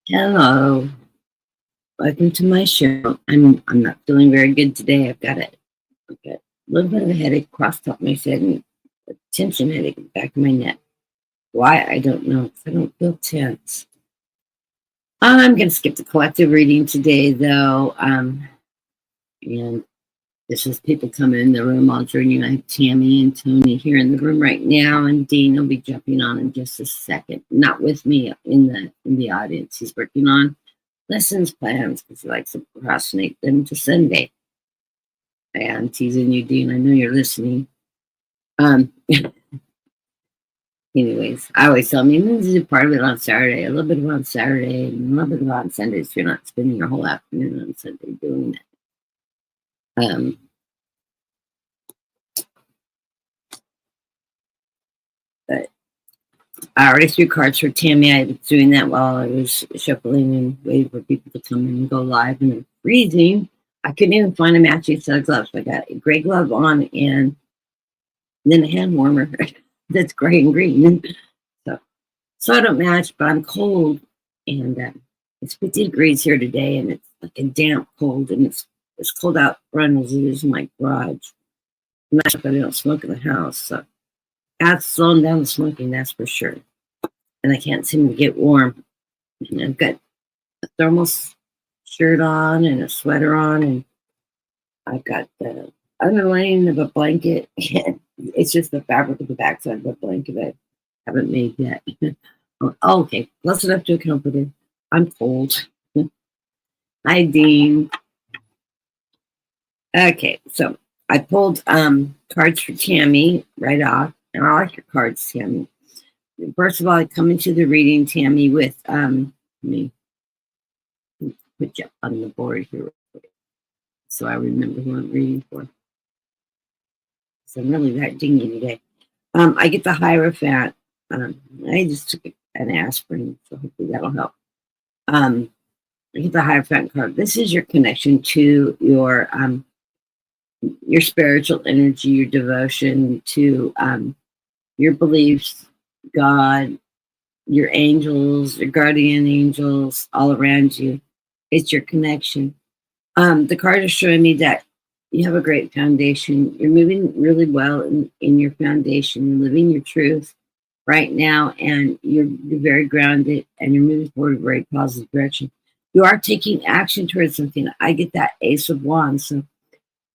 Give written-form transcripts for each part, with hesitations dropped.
Hello, welcome to my show. I'm not feeling very good today. I've got a little bit of a headache across the top of my head and a tension headache in the back of my neck. Why I don't know, 'cause I don't feel tense. I'm gonna skip the collective reading today though. And this is people coming in the room. I'll join you. I have Tammy and Tony here in the room right now, and Dean will be jumping on in just a second. Not with me in the audience. He's working on lessons plans because he likes to procrastinate them to Sunday. And teasing you, Dean. I know you're listening. Um, anyways, I always tell me this is a part of it on Saturday, a little bit of it on Saturday, and a little bit of it on Sunday. So you're not spending your whole afternoon on Sunday doing it. But I already threw cards for Tammy. I was doing that while I was shuffling and waiting for people to come in and go live. And it's freezing. I couldn't even find a matching set of gloves. So I got a gray glove on and then a hand warmer that's gray and green. So I don't match, but I'm cold. And it's 50 degrees here today, and it's like a damp cold. And it's as cold out front as it is in my garage. Not if I don't smoke in the house. So that's slowing down the smoking, that's for sure. And I can't seem to get warm. And I've got a thermal shirt on and a sweater on, and I've got the underlaying of a blanket. It's just the fabric of the backside of the blanket I haven't made yet. Oh, okay, close enough to a comforter. I'm cold. Hi, Dean. Okay, so I pulled cards for Tammy right off, and I like your cards, Tammy. First of all, I come into the reading, Tammy, with let me put you on the board here real quick so I remember who I'm reading for. So I'm really that dingy today. I get the Hierophant. I just took an aspirin, so hopefully that'll help. I get the Hierophant card. This is your connection to your spiritual energy, your devotion to your beliefs, God, your angels, your guardian angels all around you. It's your connection. The card is showing me that you have a great foundation. You're moving really well in your foundation. You're living your truth right now, and you're very grounded, and you're moving forward in a very positive direction. You are taking action towards something. I get that Ace of Wands. So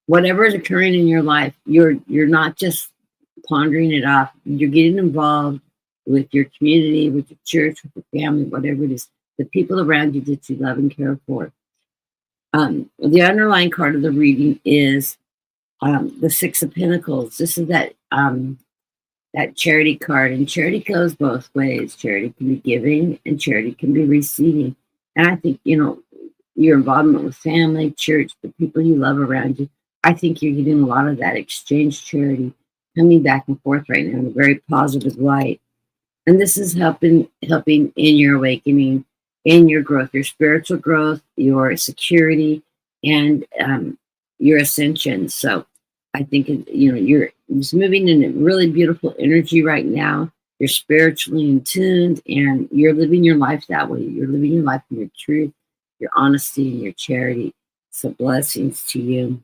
whatever is occurring in your life, you're not just pondering it off. You're getting involved with your community, with your church, with your family, whatever it is, the people around you that you love and care for. The underlying card of the reading is the Six of Pentacles. This is that charity card, and charity goes both ways. Charity can be giving, and charity can be receiving. And I think your involvement with family, church, the people you love around you. I think you're getting a lot of that exchange charity coming back and forth right now in a very positive light. And this is helping in your awakening, in your growth, your spiritual growth, your security, and your ascension. So I think you're just moving in a really beautiful energy right now. You're spiritually in tuned, and you're living your life that way. You're living your life in your truth, your honesty, and your charity. So blessings to you.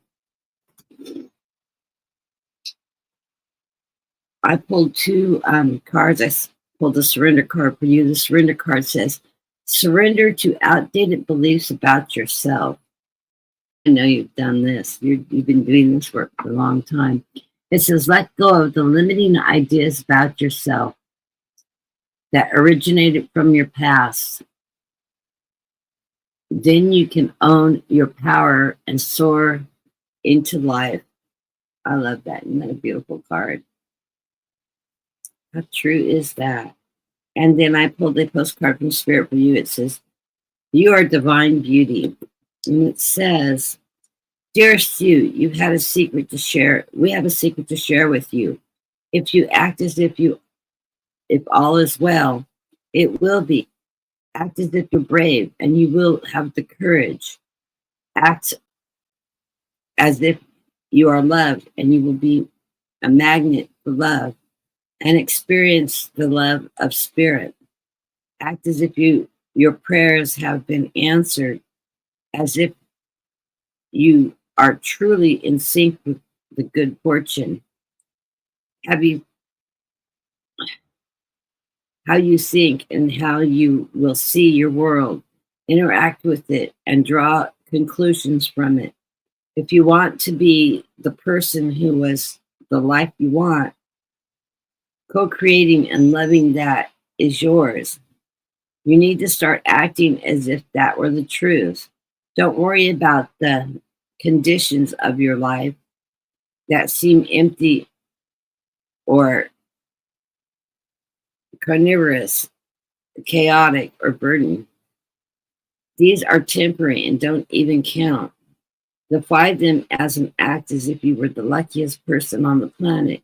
I pulled two cards. I pulled the surrender card for you. The surrender card says, surrender to outdated beliefs about yourself. I know you've done this. You've been doing this work for a long time. It says, let go of the limiting ideas about yourself that originated from your past. Then you can own your power and soar into life. I love that. Isn't that a beautiful card? How true is that? And then I pulled a postcard from Spirit for you. It says, you are divine beauty. And it says, dear Sue, you've had a secret to share. We have a secret to share with you. If you act as if all is well, it will be. Act as if you're brave, and you will have the courage. Act as if you are loved, and you will be a magnet for love and experience the love of spirit. Act as if you Your prayers have been answered, as if you are truly in sync with the good fortune. Have you how you think and how you will see your world, interact with it, and draw conclusions from it. If you want to be the person who was the life you want, co-creating and loving that is yours. You need to start acting as if that were the truth. Don't worry about the conditions of your life that seem empty or carnivorous, chaotic, or burdened. These are temporary and don't even count. Defy them as an act as if you were the luckiest person on the planet.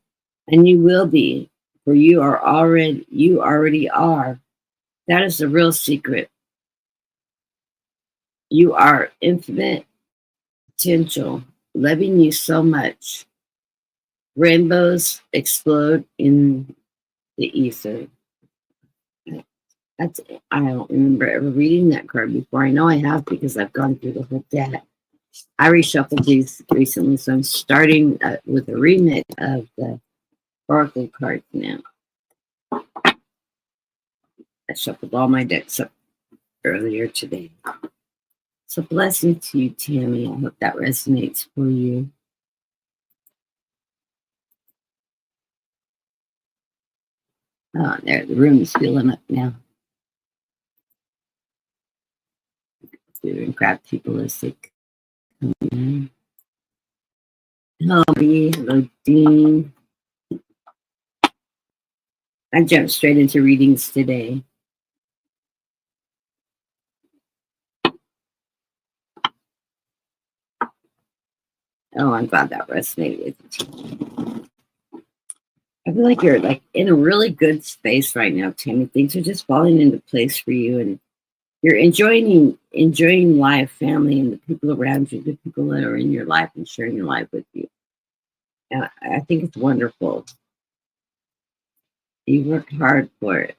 And you will be, for you already are. That is the real secret. You are infinite potential, loving you so much. Rainbows explode in the ether. That's I don't remember ever reading that card before. I know I have because I've gone through the whole deck. I reshuffled these recently, so I'm starting with a remix of the Oracle cards now. I shuffled all my decks up earlier today. So blessings to you, Tammy. I hope that resonates for you. Oh, there, the room is filling up now. And grab people as they come in. Hello, Lee. Hello, Dean. I jumped straight into readings today. Oh, I'm glad that resonated. I feel like you're like in a really good space right now, Tammy. Things are just falling into place for you, and you're enjoying life, family, and the people around you, the people that are in your life and sharing your life with you. And I think it's wonderful. You worked hard for it.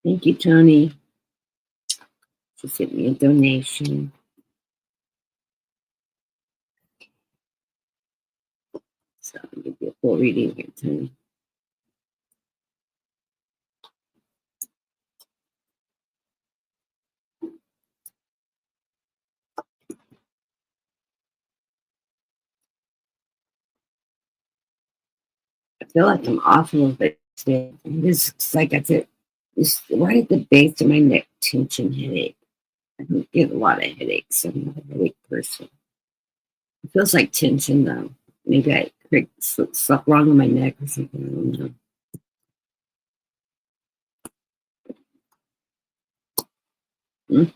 Thank you, Tony. She sent me a donation. So I'll give you a full reading here, Tony. I feel like I'm off a little bit today. It's like I said, it's right at the base of my neck, tension headache. I don't get a lot of headaches. I'm not a headache person. It feels like tension though. Maybe I slept wrong on my neck or something. I don't know.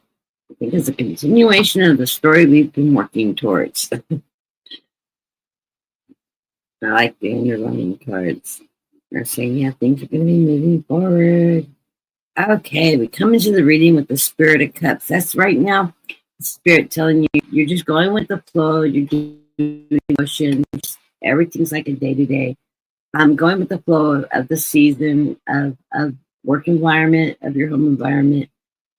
I think it's a continuation of the story we've been working towards. I like the underlying cards. They're saying, yeah, things are going to be moving forward. Okay, we come into the reading with the Spirit of Cups. That's right now, the Spirit telling you you're just going with the flow. You're doing emotions. Everything's like a day-to-day. I'm going with the flow of the season, of work environment, of your home environment.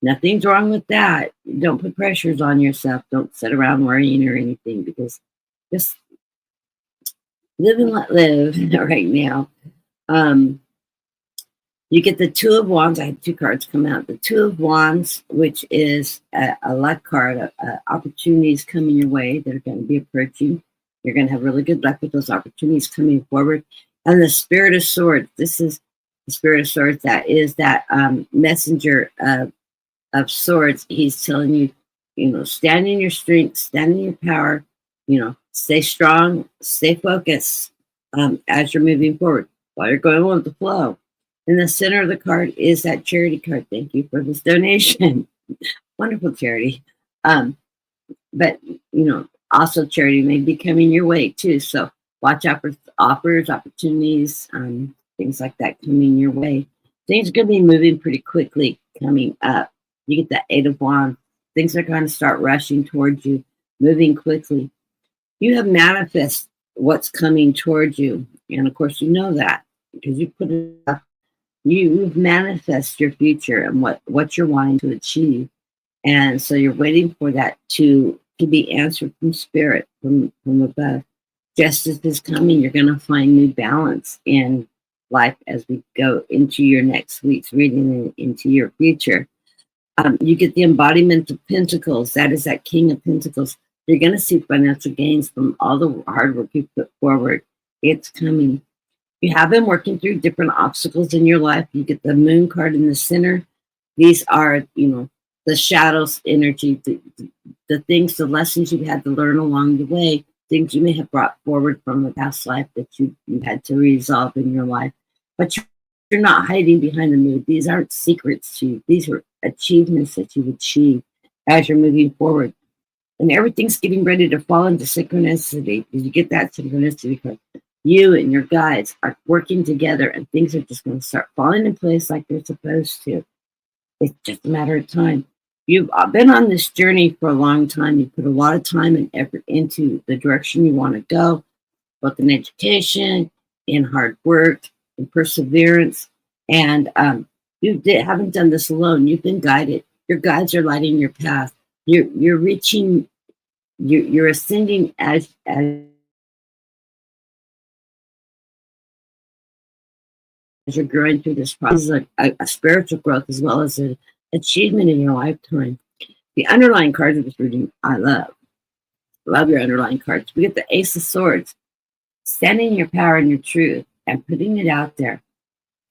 Nothing's wrong with that. Don't put pressures on yourself. Don't sit around worrying or anything, because just live and let live right now. You get the Two of Wands. I had two cards come out. The Two of Wands, which is a luck card, opportunities coming your way that are going to be approaching. You're going to have really good luck with those opportunities coming forward. And the Spirit of Swords. This is the Spirit of Swords. That is that messenger of swords. He's telling you, stand in your strength, stand in your power, stay strong, stay focused as you're moving forward while you're going with the flow. In the center of the card is that charity card. Thank you for this donation. Wonderful charity. But, also charity may be coming your way too. So watch out for offers, opportunities, things like that coming your way. Things are going to be moving pretty quickly coming up. You get the Eight of Wands. Things are going to start rushing towards you, moving quickly. You have manifested what's coming towards you. And of course, you know that because you put it up, you manifest your future and what you're wanting to achieve. And so you're waiting for that to be answered from spirit, from above. Justice is coming. You're going to find new balance in life as we go into your next week's reading and into your future. You get the embodiment of Pentacles. That is that King of Pentacles. You're going to see financial gains from all the hard work you put forward. It's coming. You have been working through different obstacles in your life. You get the Moon card in the center. These are, the shadows energy, the things, the lessons you've had to learn along the way, things you may have brought forward from the past life that you had to resolve in your life. But you're not hiding behind the moon. These aren't secrets to you. These are achievements that you achieve as you're moving forward. And everything's getting ready to fall into synchronicity. You get that synchronicity because you and your guides are working together and things are just going to start falling in place like they're supposed to. It's just a matter of time. You've been on this journey for a long time. You put a lot of time and effort into the direction you want to go, both in education, in hard work, in perseverance. And you haven't done this alone. You've been guided. Your guides are lighting your path. You're reaching, you're ascending as you're growing through this process, a spiritual growth as well as an achievement in your lifetime. The underlying cards of this reading, I love. Love your underlying cards. We get the Ace of Swords, standing in your power and your truth and putting it out there,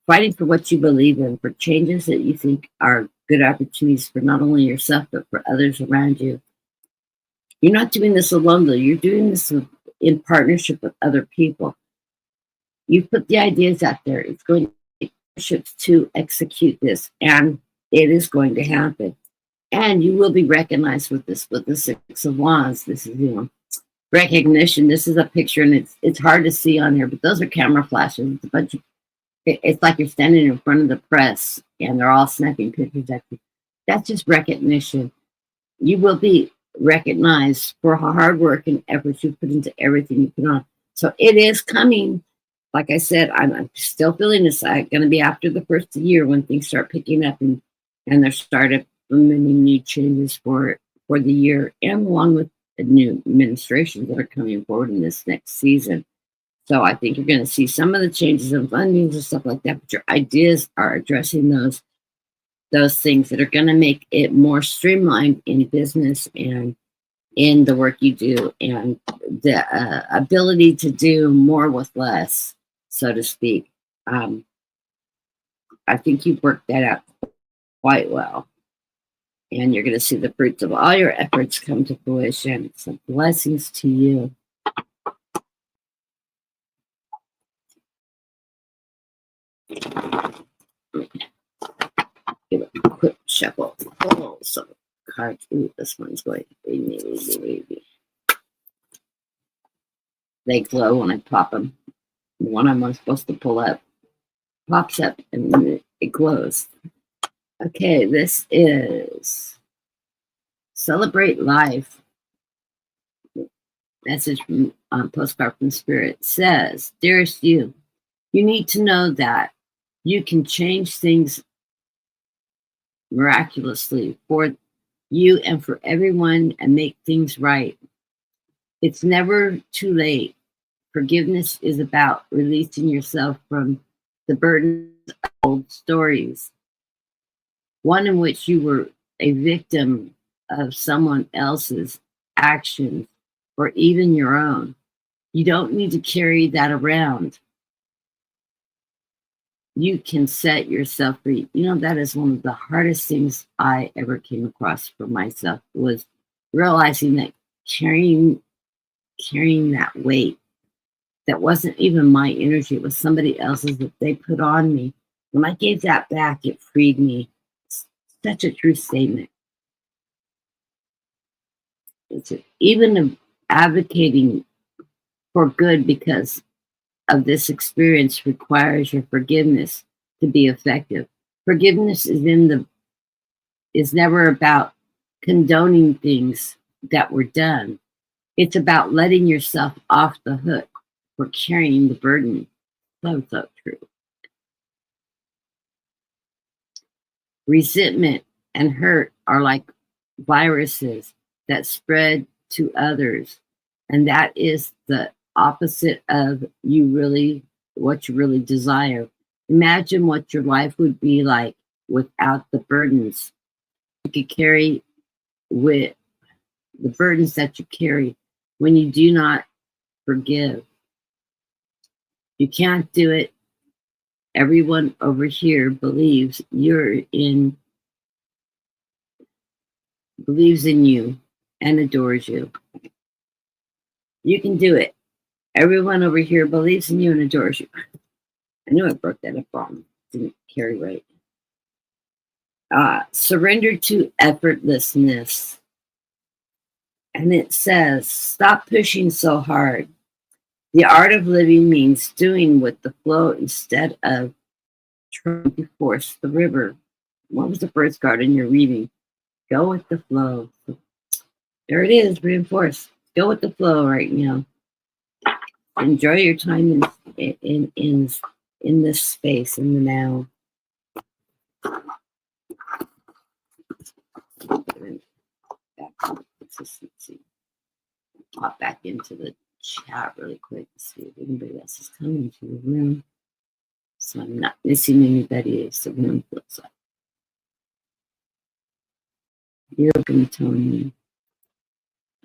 fighting for what you believe in, for changes that you think are good opportunities for not only yourself, but for others around you. You're not doing this alone, though. You're doing this in partnership with other people. You put the ideas out there. It's going to take partnerships to execute this, and it is going to happen. And you will be recognized with this, with the Six of Wands. This is, recognition. This is a picture, and it's hard to see on here, but those are camera flashes. It's a bunch of, it's like you're standing in front of the press, and they're all snapping pictures at you. That's just recognition. You will be recognized for hard work and efforts you put into everything you put on. So it is coming. Like I said, I'm still feeling this. It's going to be after the first of the year when things start picking up and there started many new changes for the year, and along with the new administrations that are coming forward in this next season. So I think you're going to see some of the changes in fundings and stuff like that, but your ideas are addressing those things that are going to make it more streamlined in business and in the work you do, and the ability to do more with less, so to speak. I think you've worked that out quite well. And you're going to see the fruits of all your efforts come to fruition. So blessings to you. Give it a quick shuffle. Oh, some cards. Ooh, this one's going wavy. They glow when I pop them. The one I'm supposed to pull up pops up and then it glows. Okay, this is Celebrate Life. Message from Postcard from Spirit says, dearest you need to know that you can change things miraculously for you and for everyone and make things right. It's never too late. Forgiveness is about releasing yourself from the burdens of old stories, one in which you were a victim of someone else's actions or even your own. You don't need to carry that around. You can set yourself free. That is one of the hardest things I ever came across for myself, was realizing that carrying that weight that wasn't even my energy, it was somebody else's that they put on me. When I gave that back, it freed me. It's such a true statement. Even advocating for good because of this experience requires your forgiveness to be effective. Forgiveness is never about condoning things that were done. It's about letting yourself off the hook for carrying the burden. So, so true. Resentment and hurt are like viruses that spread to others. And that is the opposite of what you really desire. Imagine what your life would be like without the burdens you could carry, with the burdens that you carry when you do not forgive. You can't do it. Everyone over here believes in you and adores you. You can do it. Everyone over here believes in you and adores you. I knew I broke that up wrong. Didn't carry right. Surrender to effortlessness. And it says, stop pushing so hard. The art of living means doing with the flow instead of trying to force the river. What was the first card in your reading? Go with the flow. There it is, reinforced. Go with the flow right now. Enjoy your time in this space, in the now. Consistency. Pop back into the chat really quick to see if anybody else is coming to the room, so I'm not missing anybody as the room looks like. You're open, Tony.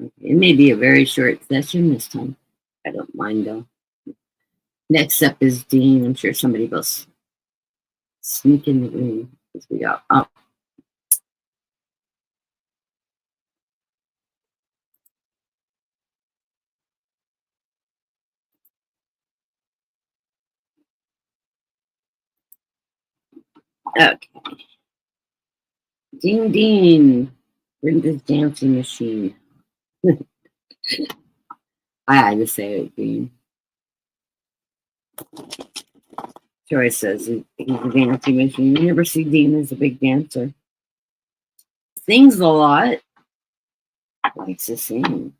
Okay. It may be a very short session this time. I don't mind though. Next up is Dean. I'm sure somebody will sneak in the room as we go. Oh. Okay. Dean. Bring this dancing machine. I had to say it, Dean. Joy says he's a dancing machine. You never see Dean as a big dancer. Sings a lot. Likes to sing.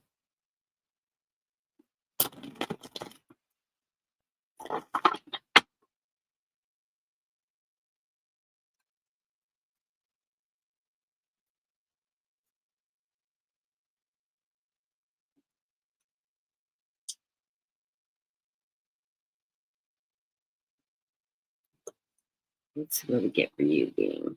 Let's see what we get for you, Dean.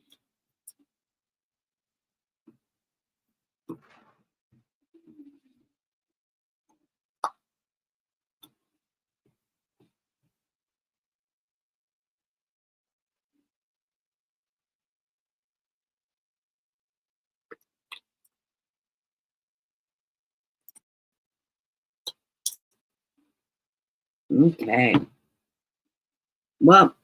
Okay. Well,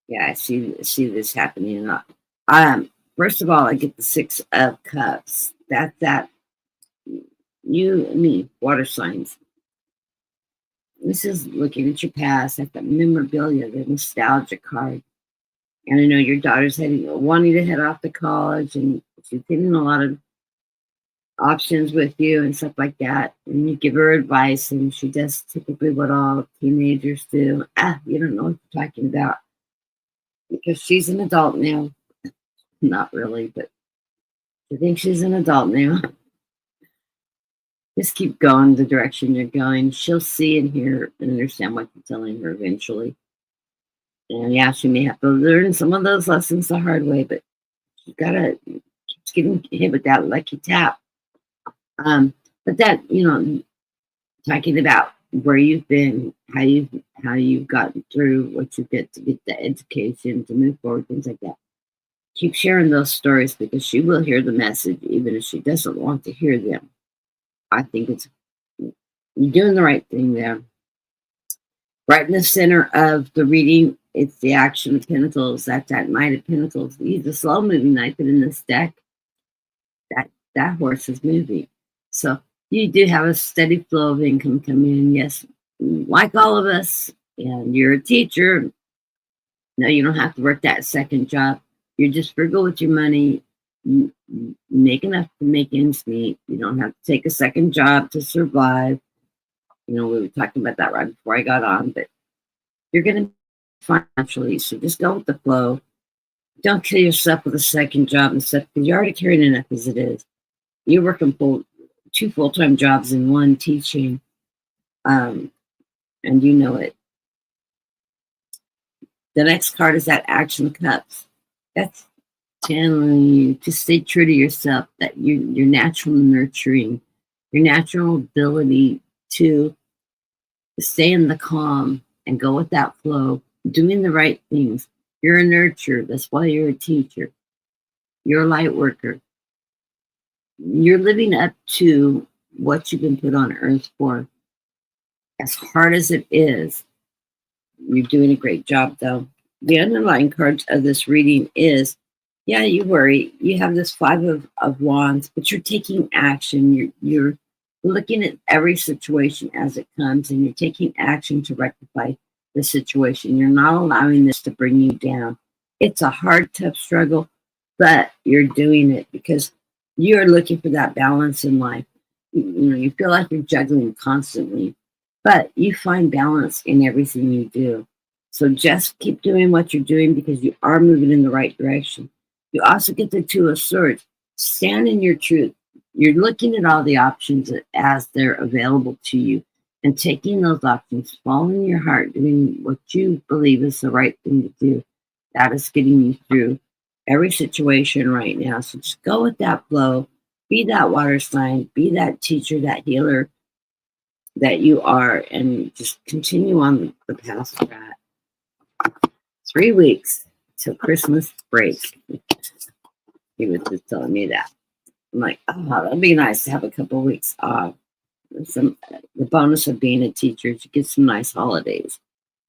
yeah, I see this happening a lot. First of all, I get the 6 of Cups. That you and me, water signs. This is looking at your past, at the memorabilia, the nostalgia card. And I know your daughter's wanting to head off to college, and she's getting a lot of options with you and stuff like that. And you give her advice, and she does typically what all teenagers do. You don't know what you're talking about. Because she's an adult now. Not really, but I think she's an adult now. Just keep going the direction you're going. She'll see and hear and understand what you're telling her eventually. And yeah, she may have to learn some of those lessons the hard way, but she's gotta keep getting hit with that lucky tap. But that, talking about where you've been, how you've gotten through what you get to get the education to move forward, things like that. Keep sharing those stories because she will hear the message even if she doesn't want to hear them. I think you're doing the right thing there. Right in the center of the reading, it's the Action of Pentacles. That's that Knight of Pentacles. He's a slow moving knight, but in this deck, that horse is moving. So you do have a steady flow of income coming in. Yes, like all of us, and you're a teacher. No, you don't have to work that second job. You're just frugal with your money. You make enough to make ends meet. You don't have to take a second job to survive. We were talking about that right before I got on, but you're going to financially, so just go with the flow. Don't kill yourself with a second job and stuff because you're already carrying enough as it is. You're working two full-time jobs in one, teaching, and you know it. The next card is that Action Cups. That's telling you to stay true to yourself, that your natural nurturing, your natural ability to stay in the calm and go with that flow, doing the right things. You're a nurturer. That's why you're a teacher. You're a light worker. You're living up to what you've been put on earth for. As hard as it is, you're doing a great job, though. The underlying card of this reading is, yeah, you worry. You have this Five of Wands, but you're taking action. You're looking at every situation as it comes, and you're taking action to rectify the situation. You're not allowing this to bring you down. It's a hard, tough struggle, but you're doing it because you're looking for that balance in life. You feel like you're juggling constantly, but you find balance in everything you do. So just keep doing what you're doing because you are moving in the right direction. You also get the Two of Swords. Stand in your truth. You're looking at all the options as they're available to you and taking those options, following your heart, doing what you believe is the right thing to do. That is getting you through every situation right now. So just go with that flow. Be that water sign. Be that teacher, that healer that you are, and just continue on the path you're at. 3 weeks till Christmas break. He was just telling me that. I'm like, oh, that'd be nice to have a couple of weeks off. The bonus of being a teacher is you get some nice holidays,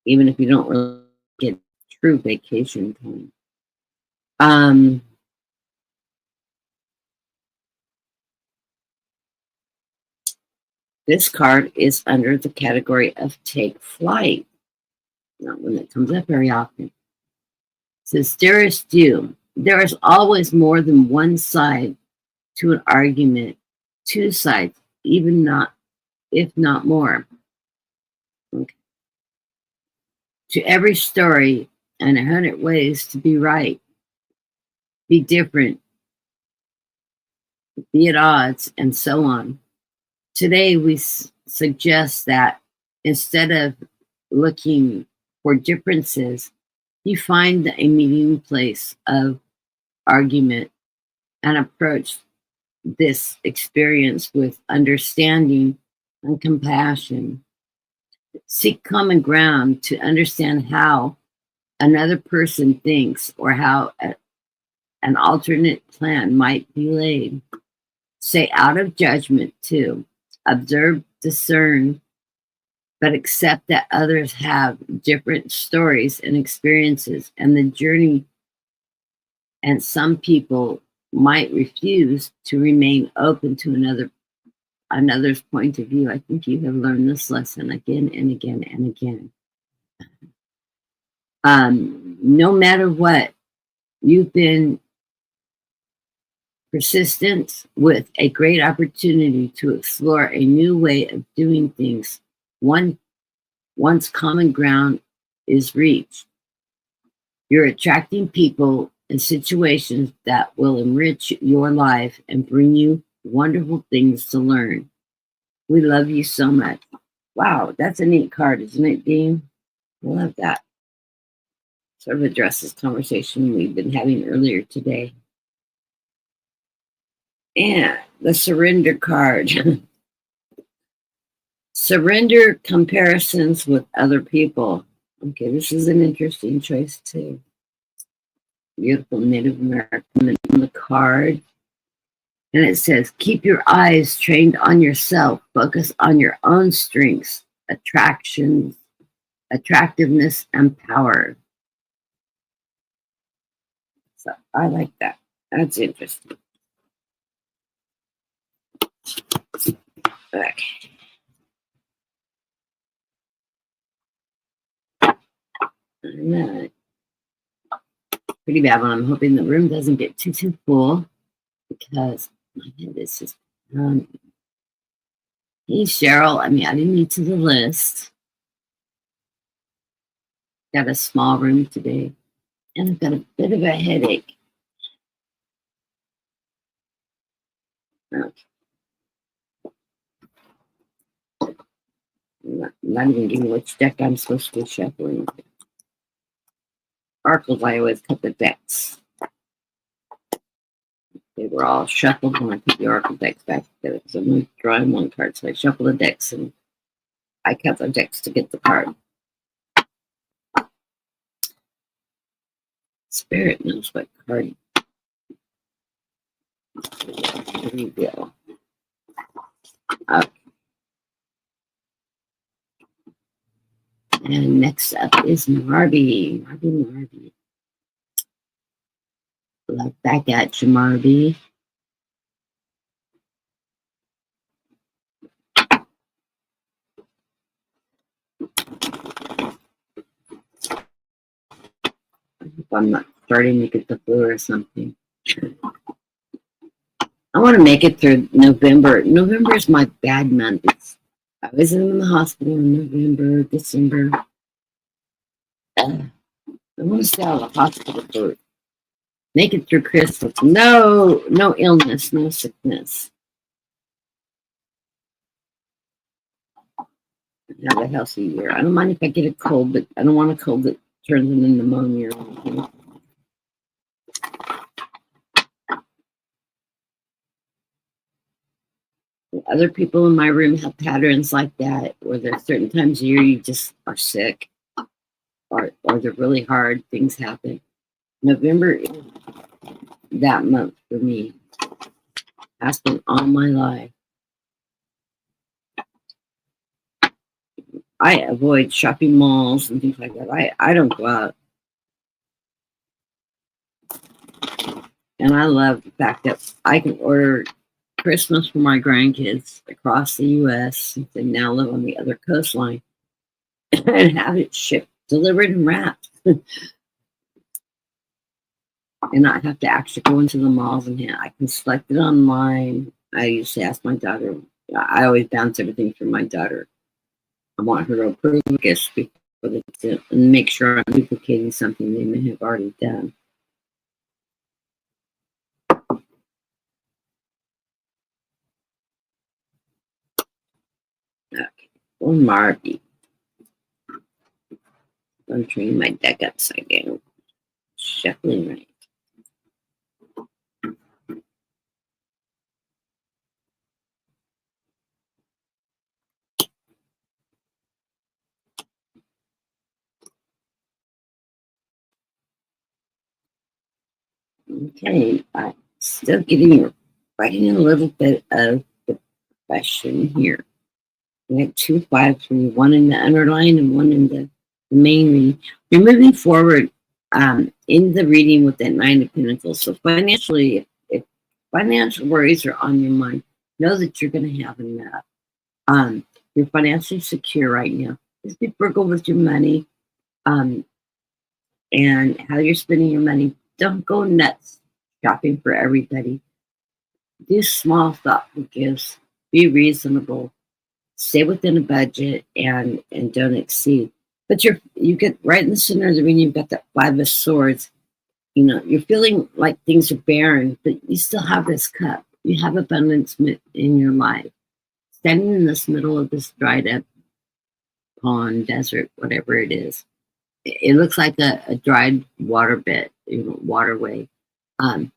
even if you don't really get true vacation time. This card is under the category of take flight. Not one that comes up very often. It says, dearest you, there is always more than one side to an argument, two sides, even not, if not more. Okay. To every story and 100 ways to be right, be different, be at odds, and so on. Today, we suggest that instead of looking for differences, you find a meeting place of argument and approach this experience with understanding and compassion. Seek common ground to understand how another person thinks or how an alternate plan might be laid. Stay out of judgment too. Observe, discern, but accept that others have different stories and experiences and the journey, and some people might refuse to remain open to another's point of view. I think you have learned this lesson again and again and again. No matter what, you've been persistent with a great opportunity to explore a new way of doing things once common ground is reached. You're attracting people and situations that will enrich your life and bring you wonderful things to learn. We love you so much. Wow, that's a neat card, isn't it, Dean? I love that. Sort of addresses conversation we've been having earlier today. And the surrender card. Surrender comparisons with other people. Okay, this is an interesting choice too. Beautiful Native American on the card. And it says, keep your eyes trained on yourself. Focus on your own strengths, attractions, attractiveness, and power. So I like that. That's interesting. Okay. Right. Pretty bad one. I'm hoping the room doesn't get too full because my head is just Hey, Cheryl, I'm adding you to the list. Got a small room today, and I've got a bit of a headache. Okay. I'm not even getting which deck I'm supposed to be shuffling. Oracles, I always cut the decks. They were all shuffled when I put the Oracle decks back together because I'm only drawing one card. So I shuffle the decks and I cut the decks to get the card. Spirit knows what card to reveal. Okay. And next up is Marby. Marby. Love back at you, Marby. If I'm not starting to get the flu or something. I want to make it through November. November is my bad month. I was in the hospital in November, December. I want to stay out of the hospital for make it through Christmas. No illness, no sickness. Have a healthy year. I don't mind if I get a cold, but I don't want a cold that turns into pneumonia or anything. Other people in my room have patterns like that, where there's certain times of year you just are sick, or they're really hard. Things happen. November is that month for me. Has been all my life. I avoid shopping malls and things like that. I don't go out. And I love the fact that I can order Christmas for my grandkids across the U.S. since they now live on the other coastline and have it shipped, delivered, and wrapped. And not have to actually go into the malls and I can select it online. I usually ask my daughter. I always bounce everything from my daughter. I want her to approve of gifts before and make sure I'm duplicating something they may have already done. Okay, or Marby. I'm turning my deck upside down. Shuffling right. Okay, I'm still writing a little bit of the question here. We have 2 5 for you, one in the underline and one in the main reading. You're moving forward in the reading with that 9 of Pentacles. So financially, if financial worries are on your mind, know that you're going to have enough. You're financially secure right now. Just be frugal with your money and how you're spending your money. Don't go nuts shopping for everybody. Do small, thoughtful gifts. Be reasonable. Stay within a budget and don't exceed. But you get right in the center of the reading. You've got that 5 of Swords. You know, you're feeling like things are barren, but you still have this cup. You have abundance in your life. Standing in this middle of this dried up pond, desert, whatever it is. It looks like a dried waterbed, waterway. And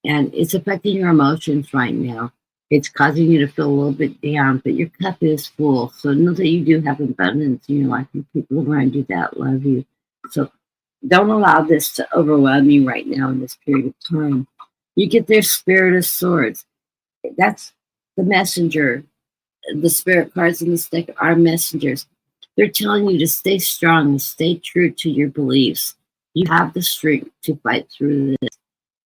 it's affecting your emotions right now. It's causing you to feel a little bit down, but your cup is full. So know that you do have abundance in your life and people around you that love you. So don't allow this to overwhelm you right now in this period of time. You get their Spirit of Swords. That's the messenger. The spirit cards in this deck are messengers. They're telling you to stay strong and stay true to your beliefs. You have the strength to fight through this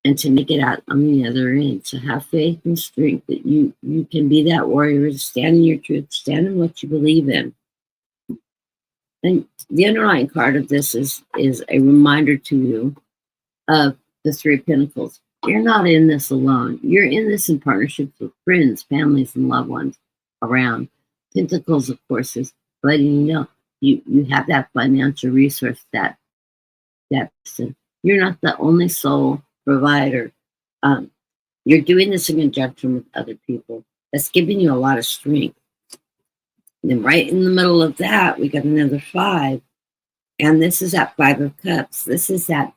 and to make it out on the other end. So have faith and strength that you can be that warrior, stand in your truth, stand in what you believe in. And the underlying card of this is a reminder to you of the 3 of Pentacles. You're not in this alone. You're in this in partnerships with friends, families, and loved ones around. Pentacles, of course, is letting you know you have that financial resource that person. You're not the only sole provider. Um, you're doing this in conjunction with other people. That's giving you a lot of strength. And then right in the middle of that, we got another 5. And this is that 5 of Cups. This is that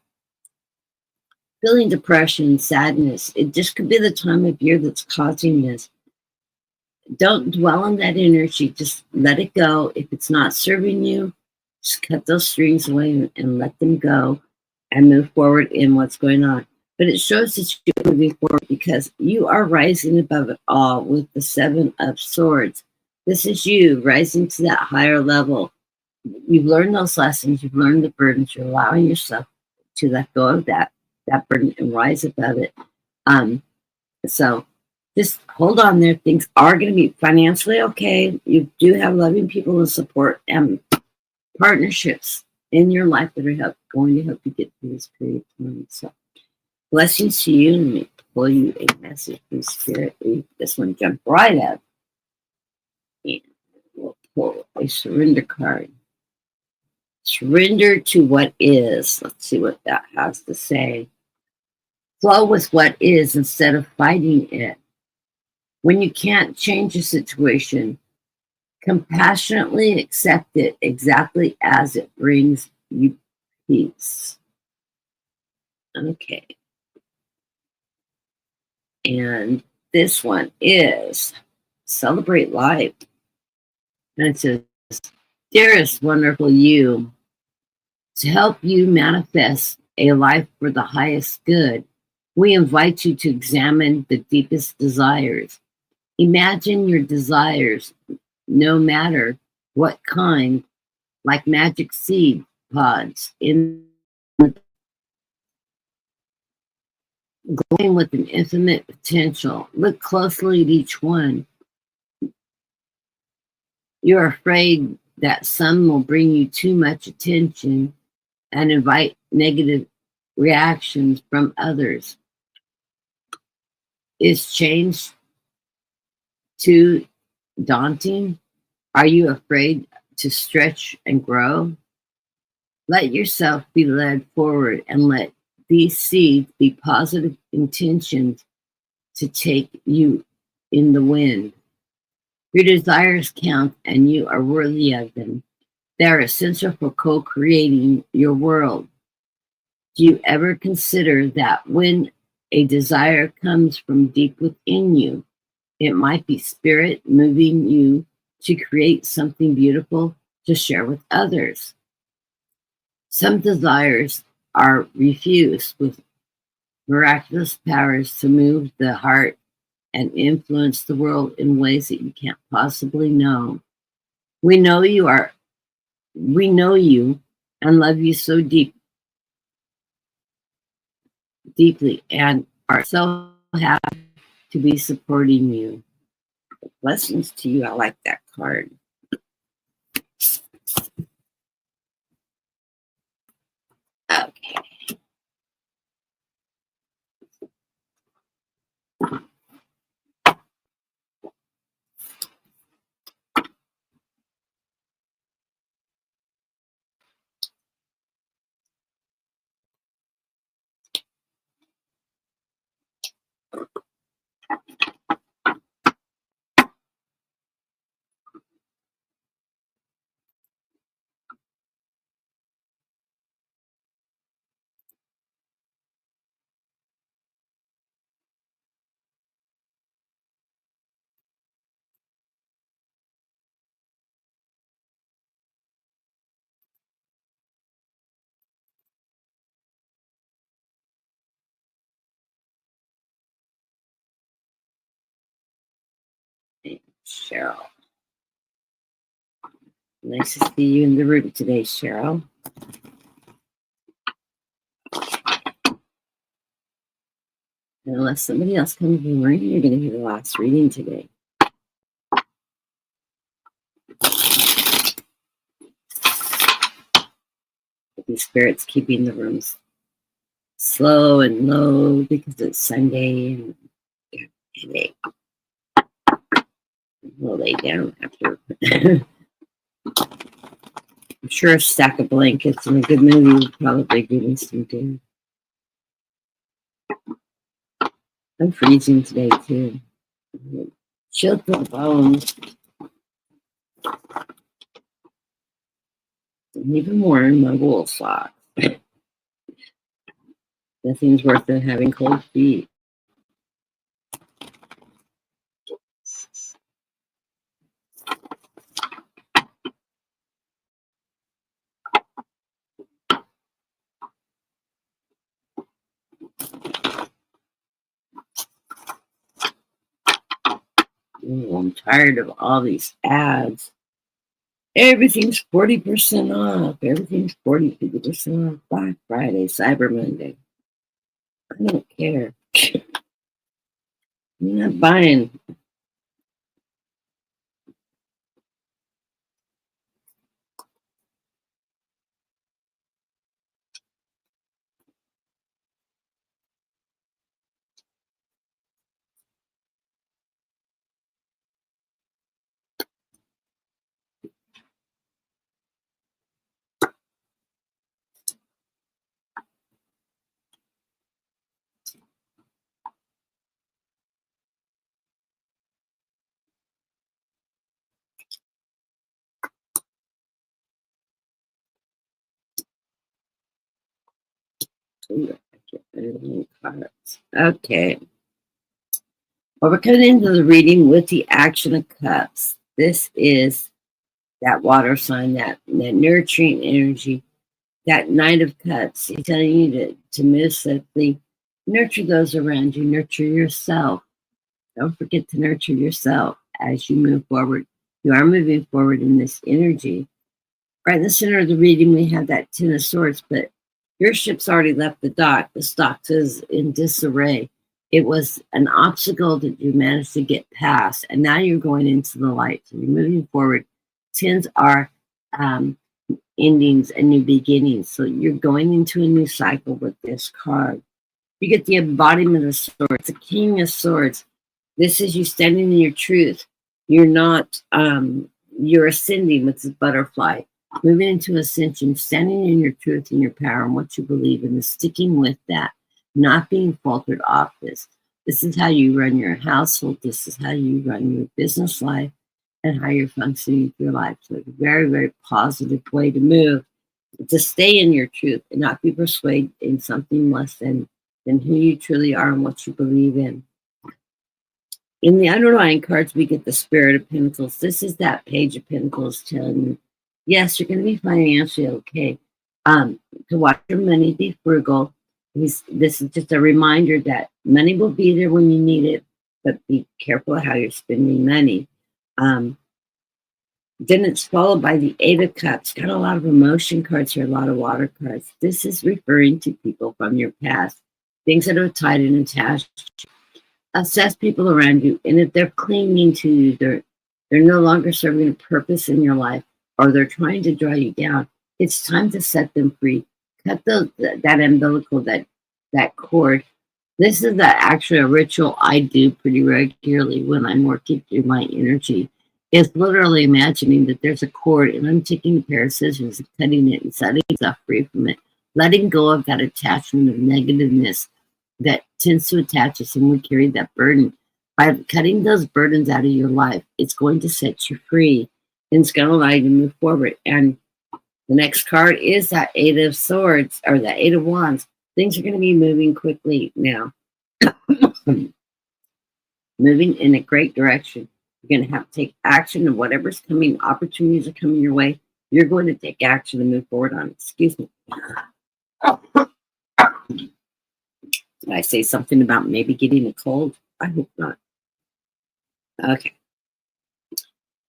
feeling depression, sadness. It just could be the time of year that's causing this. Don't dwell on that energy. Just let it go. If it's not serving you, just cut those strings away and let them go and move forward in what's going on. But it shows that you're moving forward because you are rising above it all with the 7 of Swords. This is you rising to that higher level. You've learned those lessons. You've learned the burdens. You're allowing yourself to let go of that burden and rise above it. So just hold on there. Things are going to be financially okay. You do have loving people and support and partnerships in your life that are going to help you get through this period of time. So blessings to you. Let me pull you a message from Spirit. This one jumped right up. And we'll pull a surrender card. Surrender to what is. Let's see what that has to say. Flow with what is instead of fighting it. When you can't change a situation, compassionately accept it exactly as it brings you peace. Okay. And this one is celebrate life. And it says, dearest wonderful you, to help you manifest a life for the highest good, we invite you to examine the deepest desires. Imagine your desires, no matter what kind, like magic seed pods glowing with an infinite potential. Look closely at each one. You're afraid that some will bring you too much attention and invite negative reactions from others. Is change too daunting? Are you afraid to stretch and grow? Let yourself be led forward and let these seeds be positive intentions to take you in the wind. Your desires count and you are worthy of them. They are essential for co-creating your world. Do you ever consider that when a desire comes from deep within you, it might be spirit moving you to create something beautiful to share with others? Some desires are refused with miraculous powers to move the heart and influence the world in ways that you can't possibly know. We know you and love you so deeply and are so happy to be supporting you. Blessings to you. I like that card. Okay. Cheryl. Nice to see you in the room today, Cheryl. And unless somebody else comes in the room, you're going to hear the last reading today. These spirits keeping the rooms slow and low because it's Sunday and headache. We'll lay down after. I'm sure a stack of blankets and a good movie would probably give me some good. I'm freezing today too. Chilled to the bones. I'm even wearing my wool socks. Nothing's worth than having cold feet. Ooh, I'm tired of all these ads. Everything's 40% off. Everything's 50% off. Black Friday, Cyber Monday. I don't care. I'm not buying. Okay. Well, we're coming into the reading with the Action of Cups. This is that water sign, that nurturing energy, that Knight of Cups. He's telling you to move swiftly, nurture those around you, nurture yourself. Don't forget to nurture yourself as you move forward. You are moving forward in this energy. Right in the center of the reading, we have that Ten of Swords, but your ship's already left the dock. The dock is in disarray. It was an obstacle that you managed to get past, and now you're going into the light. So you're moving forward. Tens are endings and new beginnings. So you're going into a new cycle with this card. You get the embodiment of swords, the King of Swords. This is you standing in your truth. You're not, you're ascending with this butterfly, moving into ascension, standing in your truth and your power and what you believe in, and sticking with that, not being faltered off this. This is how you run your household. This is how you run your business life and how you're functioning through life. So it's a very, very positive way to move, to stay in your truth and not be persuaded in something less than who you truly are and what you believe in. In the underlying cards, we get the Spirit of Pentacles. This is that Page of Pentacles telling you, yes, you're going to be financially okay. To watch your money, be frugal. This is just a reminder that money will be there when you need it, but be careful how you're spending money. Then it's followed by the Eight of Cups. Got a lot of emotion cards here, a lot of water cards. This is referring to people from your past, things that are tied and attached. Assess people around you, and if they're clinging to you, they're no longer serving a purpose in your life, or they're trying to draw you down. It's time to set them free. Cut that umbilical, that cord. This is actually a ritual I do pretty regularly when I'm working through my energy. It's literally imagining that there's a cord, and I'm taking a pair of scissors and cutting it and setting stuff free from it, letting go of that attachment of negativeness that tends to attach us, and we carry that burden. By cutting those burdens out of your life, it's going to set you free, and it's going to allow you to move forward. And the next card is that Eight of Swords, or the Eight of Wands. Things are going to be moving quickly now. Moving in a great direction. You're going to have to take action, and whatever's coming, opportunities are coming your way, you're going to take action and move forward on it. Excuse me. Did I say something about maybe getting a cold? I hope not. Okay.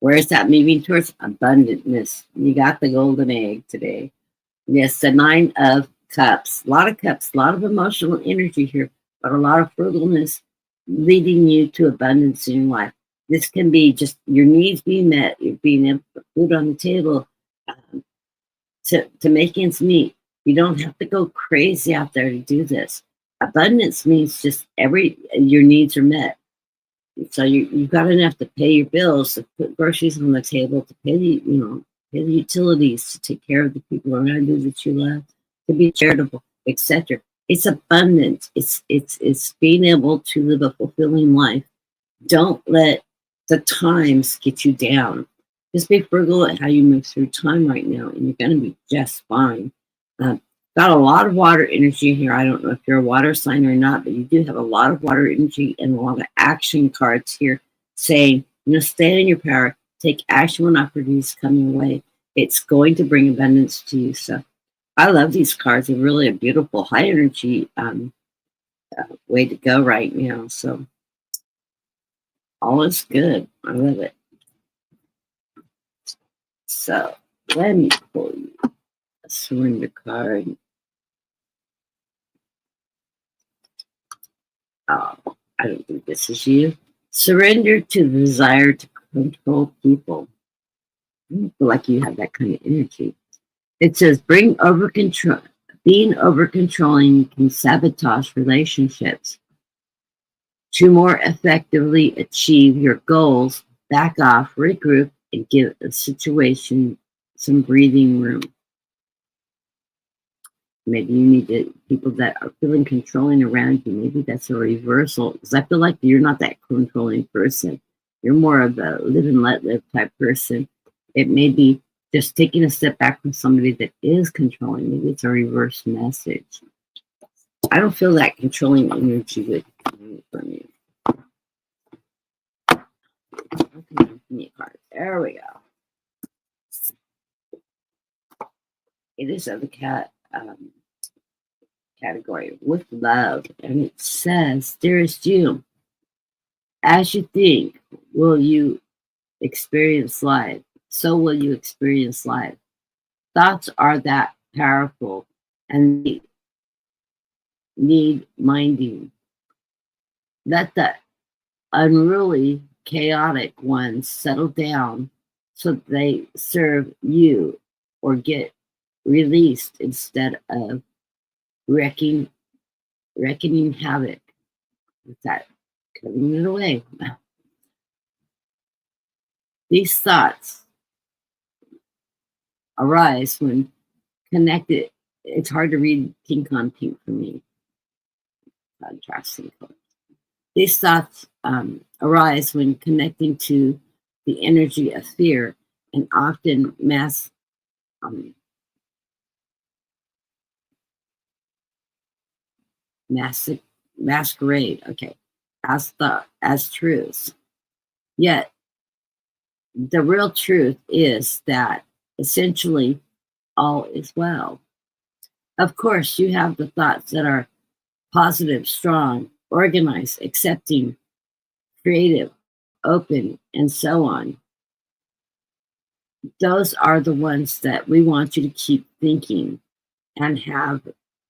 Where is that moving towards? Abundantness. You got the golden egg today. Yes, the Nine of Cups. A lot of cups, a lot of emotional energy here, but a lot of frugalness leading you to abundance in your life. This can be just your needs being met, you're being able to put food on the table, to make ends meet. You don't have to go crazy out there to do this. Abundance means just your needs are met. So you've got enough to pay your bills, to put groceries on the table, to pay pay the utilities, to take care of the people around you that you love, to be charitable, etc. It's abundance. It's being able to live a fulfilling life. Don't let the times get you down. Just be frugal at how you move through time right now, and you're going to be just fine. Got a lot of water energy here. I don't know if you're a water sign or not, but you do have a lot of water energy and a lot of action cards here saying, stand in your power, take action when opportunities come your way. It's going to bring abundance to you. So I love these cards. They're really a beautiful, high energy way to go right now. So all is good. I love it. So let me pull you a surrender card. Oh, I don't think this is you. Surrender to the desire to control people. I don't feel like you have that kind of energy. It says being over controlling can sabotage relationships. To more effectively achieve your goals, back off, regroup, and give a situation some breathing room. Maybe you need people that are feeling controlling around you. Maybe that's a reversal, because I feel like you're not that controlling person. You're more of a live and let live type person. It may be just taking a step back from somebody that is controlling. Maybe it's a reverse message. I don't feel that controlling energy would come from you. Okay, give me a card. There we go. It is of the category with love, and it says, dearest you, as you think will you experience life, so will you experience life. Thoughts are that powerful, and they need minding. Let the unruly, chaotic ones settle down so they serve you or get released instead of wrecking havoc. With that, cutting it away. These thoughts arise when connected. It's hard to read pink on pink for me. Contrasting colors. These thoughts arise when connecting to the energy of fear and often masquerade, as truths. Yet the real truth is that essentially all is well. Of course, you have the thoughts that are positive, strong, organized, accepting, creative, open, and so on. Those are the ones that we want you to keep thinking and have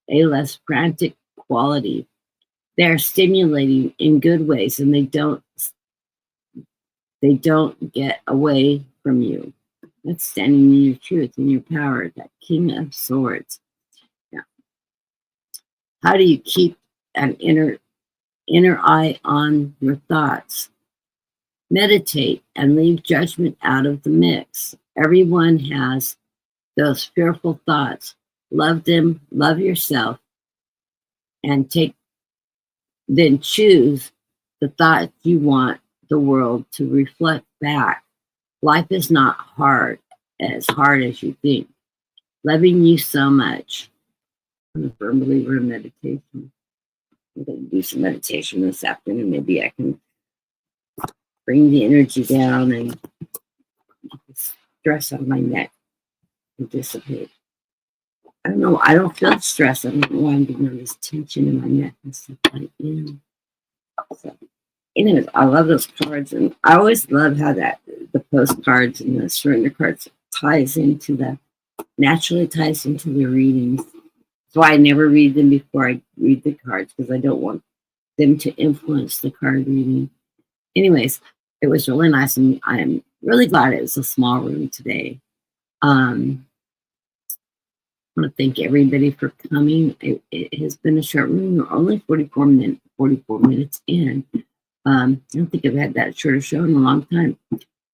a less frantic quality. They're stimulating in good ways, and they don't get away from you. That's standing in your truth and your power, that King of Swords. Yeah. How do you keep an inner eye on your thoughts? Meditate and leave judgment out of the mix. Everyone has those fearful thoughts. Love them, love yourself, and then choose the thought you want the world to reflect back. Life is not as hard as you think. Loving you so much. I'm a firm believer in meditation. I'm going to do some meditation this afternoon. Maybe I can bring the energy down and stress on my neck and dissipate. I don't know. I don't feel stress. I don't know why I'm getting all this tension in my neck and stuff like that. So, anyways, I love those cards, and I always love how the postcards and the surrender cards naturally ties into the readings. That's why I never read them before I read the cards, because I don't want them to influence the card reading. Anyways, it was really nice, and I am really glad it was a small room today. I want to thank everybody for coming. It has been a short room. We're only 44 minutes in. I don't think I've had that shorter show in a long time.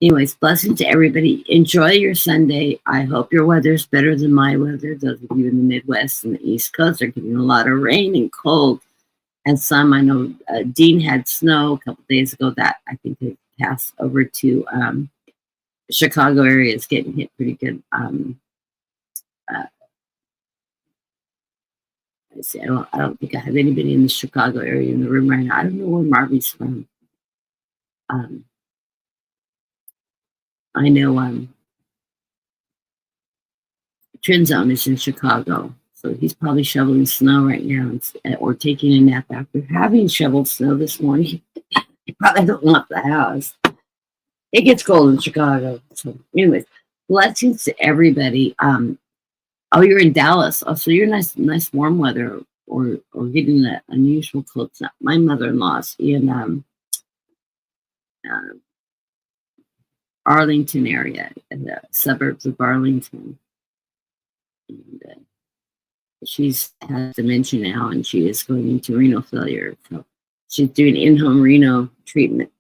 Anyways, blessings to everybody. Enjoy your Sunday. I hope your weather's better than my weather. Those of you in the Midwest and the East Coast are getting a lot of rain and cold. And some, I know Dean had snow a couple days ago that I think it passed over to Chicago area. Is getting hit pretty good. Let's see, I don't think I have anybody in the Chicago area in the room right now. I don't know where Marvy's from. I know Trinzone is in Chicago, so he's probably shoveling snow right now or taking a nap after having shoveled snow this morning. He probably don't want the house. It gets cold in Chicago. So, anyways, blessings to everybody. Oh, you're in Dallas. Oh, so you're nice warm weather, or getting that unusual cold snap. My mother-in-law's in Arlington area, in the suburbs of Arlington. And, she's has dementia now, and she is going into renal failure. So she's doing in-home renal treatment,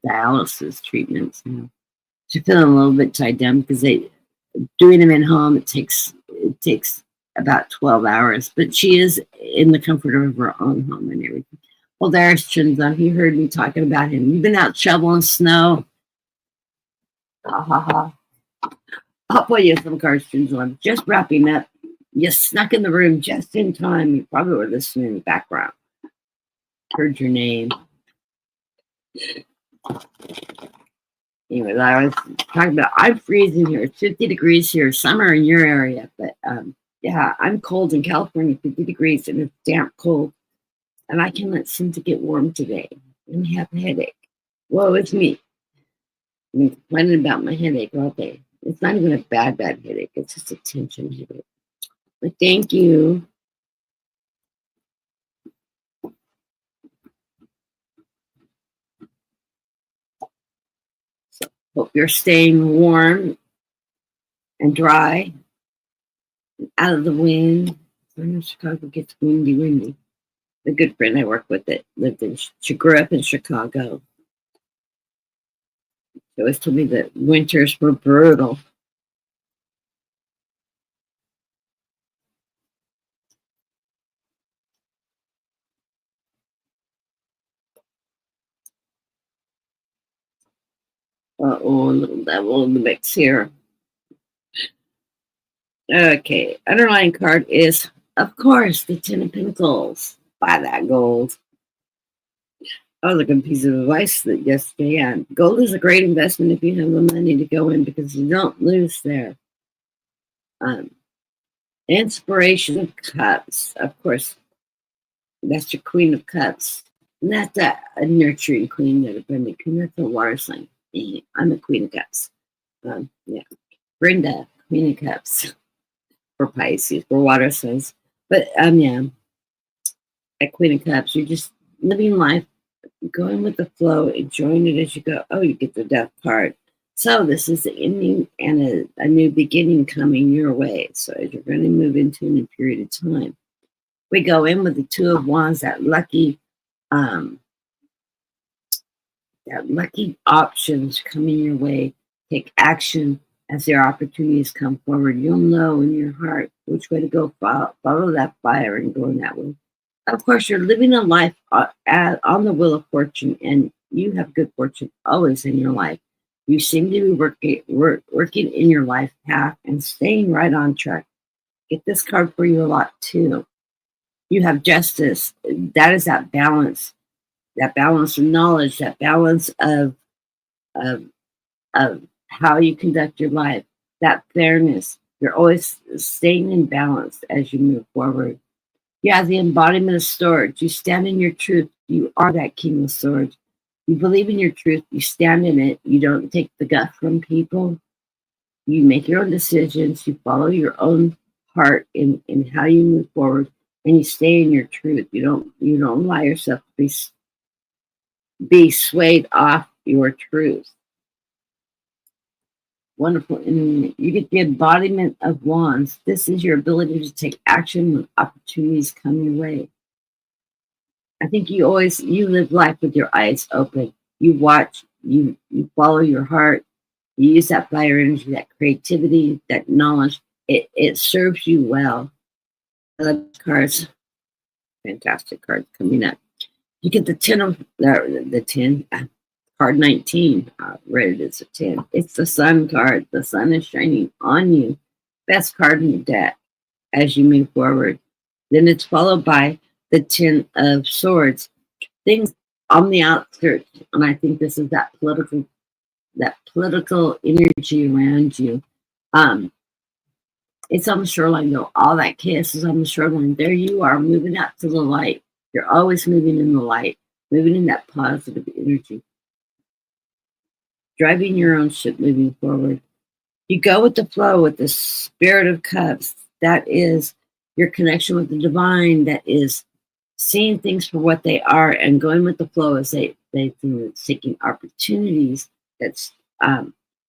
dialysis treatments. She's feeling a little bit tied down because doing them in home it takes about 12 hours, but she is in the comfort of her own home and everything. Well, there's Chinzon. He heard me talking about him. You've been out shoveling snow. Ha ha ha. I'll play you some cards, Chinzon. Just wrapping up. You snuck in the room just in time. You probably were listening in the background. Heard your name. Anyways, I was talking about, I'm freezing here. It's 50 degrees here. Summer in your area, but yeah, I'm cold in California, 50 degrees, and it's damp cold. And I cannot seem to get warm today. And I have a headache. Woe is me. I've been complaining about my headache all day. It's not even a bad headache. It's just a tension headache. But thank you. So hope you're staying warm and dry, and out of the wind. I know Chicago gets windy. A good friend I work with that she grew up in Chicago. She always told me that winters were brutal. Uh-oh, a little devil in the mix here. Okay, underlying card is, of course, the Ten of Pentacles. Buy that gold. Oh, look, a piece of advice that yesterday. Yeah, gold is a great investment if you have the money to go in because you don't lose there. Inspiration of Cups, of course. That's your Queen of Cups. Not that a nurturing queen, that a friendly queen. That's a water sign. I'm a Queen of Cups. Yeah, Brenda, Queen of Cups. For Pisces, for water signs. But yeah, at Queen of Cups, you're just living life, going with the flow, enjoying it as you go. Oh, you get the Death card. So this is the ending and a new beginning coming your way. So as you're going to move into a new period of time, we go in with the Two of Wands, that lucky options coming your way. Take action as their opportunities come forward. You'll know in your heart which way to go. Follow that fire and go in that way. Of course, you're living a life on the wheel of fortune, and you have good fortune always in your life. You seem to be working in your life path and staying right on track. Get this card for you a lot too. You have justice. That is that balance of knowledge, that balance of how you conduct your life, that fairness. You're always staying in balance as you move forward. Yeah, the embodiment of swords. You stand in your truth. You are that King of Swords. You believe in your truth. You stand in it. You don't take the gut from people. You make your own decisions. You follow your own heart in how you move forward, and you stay in your truth. You don't allow yourself to be swayed off your truth. Wonderful. And you get the embodiment of wands. This is your ability to take action when opportunities come your way. I think you live life with your eyes open. You watch, you follow your heart. You use that fire energy, that creativity, that knowledge. It serves you well. I love cards. Fantastic cards coming up. You get the 10 of the 10, card 19. Read it as a 10. It's the sun card. The sun is shining on you. Best card in the deck as you move forward. Then it's followed by the 10 of swords. Things on the outskirts, and I think this is that political energy around you. Um, it's on the shoreline though. All that chaos is on the shoreline. There you are moving out to the light. You're always moving in the light, moving in that positive energy, driving your own ship, moving forward. You go with the flow with the Spirit of Cups. That is your connection with the divine. That is seeing things for what they are and going with the flow as they seeking opportunities. That's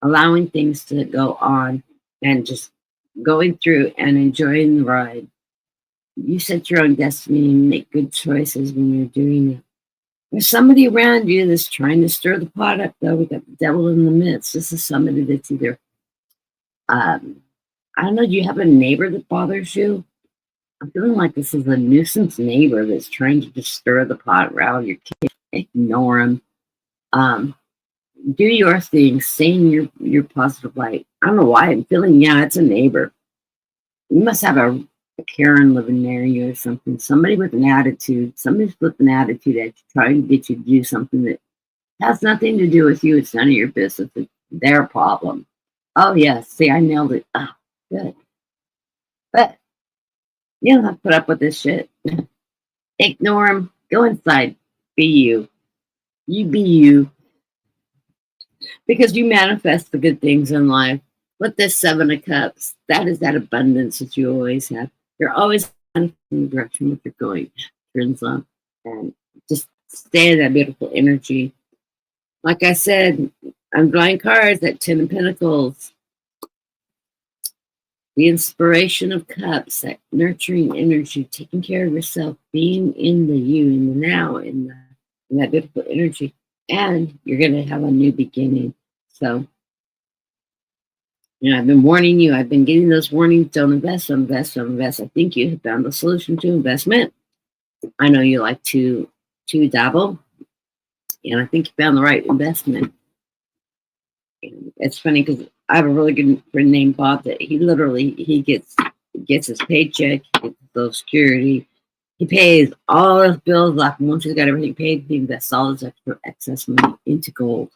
allowing things to go on and just going through and enjoying the ride. You set your own destiny and make good choices when you're doing it. There's somebody around you that's trying to stir the pot up, though. We got the devil in the midst. This is somebody that's either, I don't know, do you have a neighbor that bothers you? I'm feeling like this is a nuisance neighbor that's trying to just stir the pot around your kids. Ignore them. Do your thing. Stay in your positive light. I don't know why I'm feeling, yeah, it's a neighbor. You must have a Karen living near you or something. Somebody with an attitude. Somebody's with an attitude at you, trying to get you to do something that has nothing to do with you. It's none of your business. It's their problem. Oh, yeah. See, I nailed it. Oh, good. But you don't have to put up with this shit. Ignore them. Go inside. Be you. You be you. Because you manifest the good things in life. With this 7 of Cups, that is that abundance that you always have. You're always in the direction that you're going. Turns on. And just stay in that beautiful energy. Like I said, I'm drawing cards at 10 of Pentacles. The inspiration of Cups, that nurturing energy, taking care of yourself, being in the you, in the now, in that beautiful energy. And you're going to have a new beginning. So, I've been warning you. I've been getting those warnings. Don't invest, don't invest, don't invest. I think you have found the solution to investment. I know you like to dabble. And I think you found the right investment. And it's funny because I have a really good friend named Bob that he gets his paycheck, he gets Social Security, he pays all his bills off, and once he's got everything paid, he invests all his extra excess money into gold.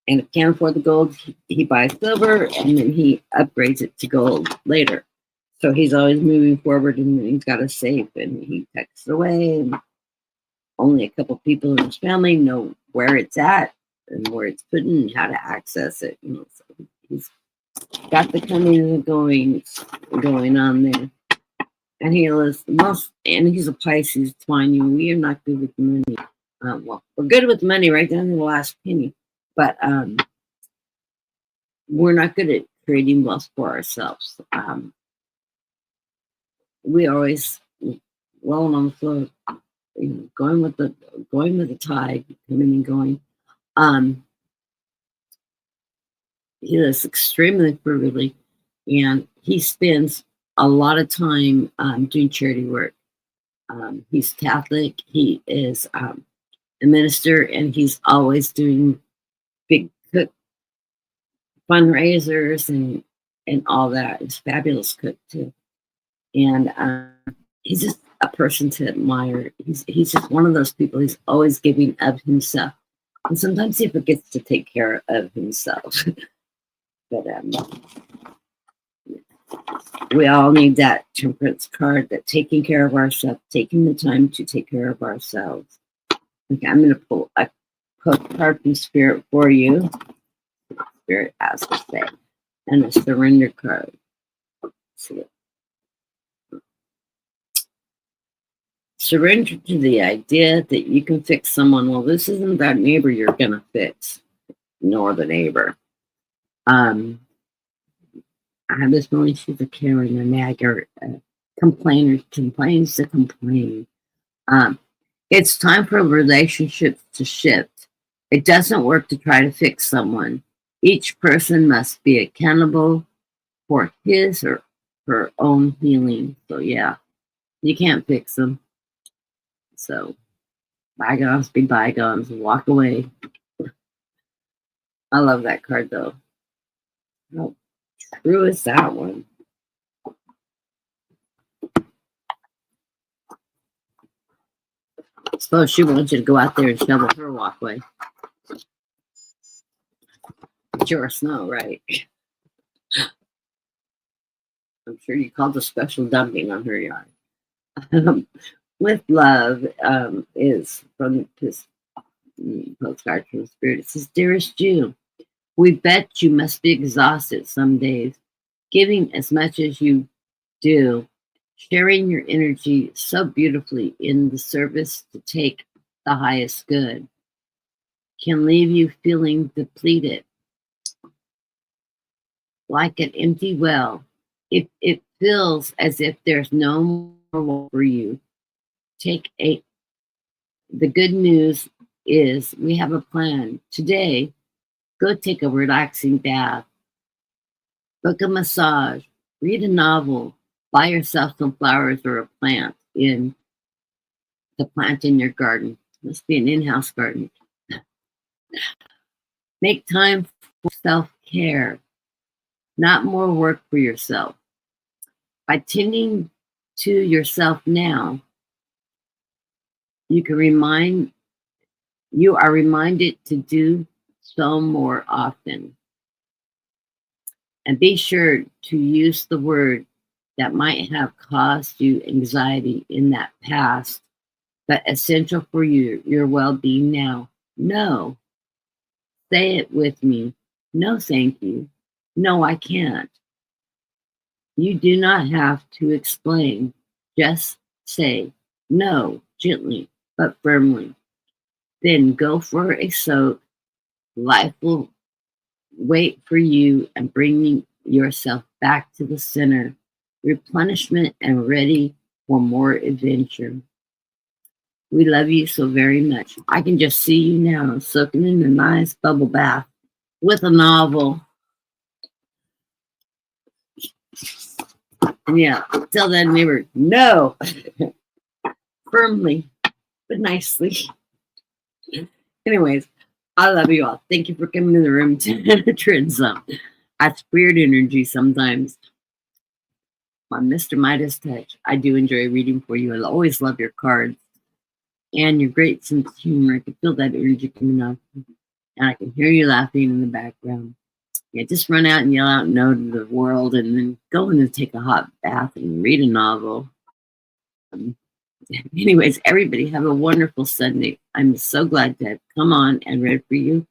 And if he can't afford the gold, he buys silver and then he upgrades it to gold later. So he's always moving forward and he's got a safe and he texts away. And only a couple people in his family know where it's at and where it's put and how to access it. So he's got the coming and the going on there. And he's a Pisces twine. We are not good with money. Well, we're good with money right down to the last penny, but we're not good at creating wealth for ourselves. We always rolling on the float, going with the tide, coming and going. He lives extremely frugally, and he spends a lot of time doing charity work. He's Catholic. He is a minister, and he's always doing big fundraisers and all that. He's a fabulous cook too, and he's just a person to admire. He's just one of those people. He's always giving of himself, and sometimes he forgets to take care of himself. But we all need that temperance card, that taking care of ourselves, taking the time to take care of ourselves. Okay, I'm going to pull a card from Spirit for you. Spirit has to say, and a surrender card. Let's see it. Surrender to the idea that you can fix someone. Well, this isn't that neighbor you're going to fix, nor the neighbor. I have this feeling she's a Karen, a nagger, a complainer, complains to complain. It's time for relationships to shift. It doesn't work to try to fix someone. Each person must be accountable for his or her own healing. So, yeah, you can't fix them. So, bygones be bygones. Walk away. I love that card, though. How true is that one? I suppose she wants you to go out there and shovel her walkway. It's your snow, right? I'm sure you called a special dumping on her yard. With love is from this postcard from Spirit. It says, Dearest Jew, we bet you must be exhausted some days, giving as much as you do, sharing your energy so beautifully in the service to take the highest good, can leave you feeling depleted, like an empty well. If it feels as if there's no more for you, the good news is we have a plan. Today, go take a relaxing bath, book a massage, read a novel, buy yourself some flowers or a plant in your garden. Must be an in-house garden. Make time for self-care, not more work for yourself. By tending to yourself now, you are reminded to do so more often. And be sure to use the word that might have caused you anxiety in that past, but essential for your well-being now. No. Say it with me. No, thank you. No, I can't. You do not have to explain. Just say no, gently but firmly. Then go for a soak. Life will wait for you and bringing yourself back to the center, replenishment and ready for more adventure. We love you so very much. I can just see you now soaking in a nice bubble bath with a novel. And yeah, tell that neighbor no, firmly but nicely. Anyways, I love you all. Thank you for coming to the room to trend some. That's weird energy sometimes. My Mr. Midas touch. I do enjoy reading for you. I always love your cards and your great sense of humor. I can feel that energy coming up, and I can hear you laughing in the background. Yeah, just run out and yell out no to the world, and then go in and take a hot bath and read a novel. Anyways, everybody have a wonderful Sunday. I'm so glad to have come on and read for you.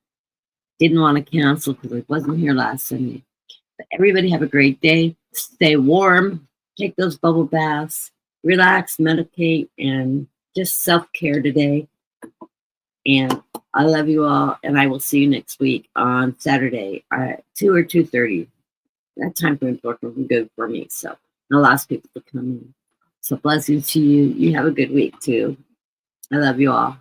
Didn't want to cancel because I wasn't here last Sunday. But everybody have a great day. Stay warm. Take those bubble baths. Relax, medicate, and just self-care today. And I love you all, and I will see you next week on Saturday at 2 or 2:30. That time frame will be good for me, so I'll ask people to come in. So blessings to you. You have a good week, too. I love you all.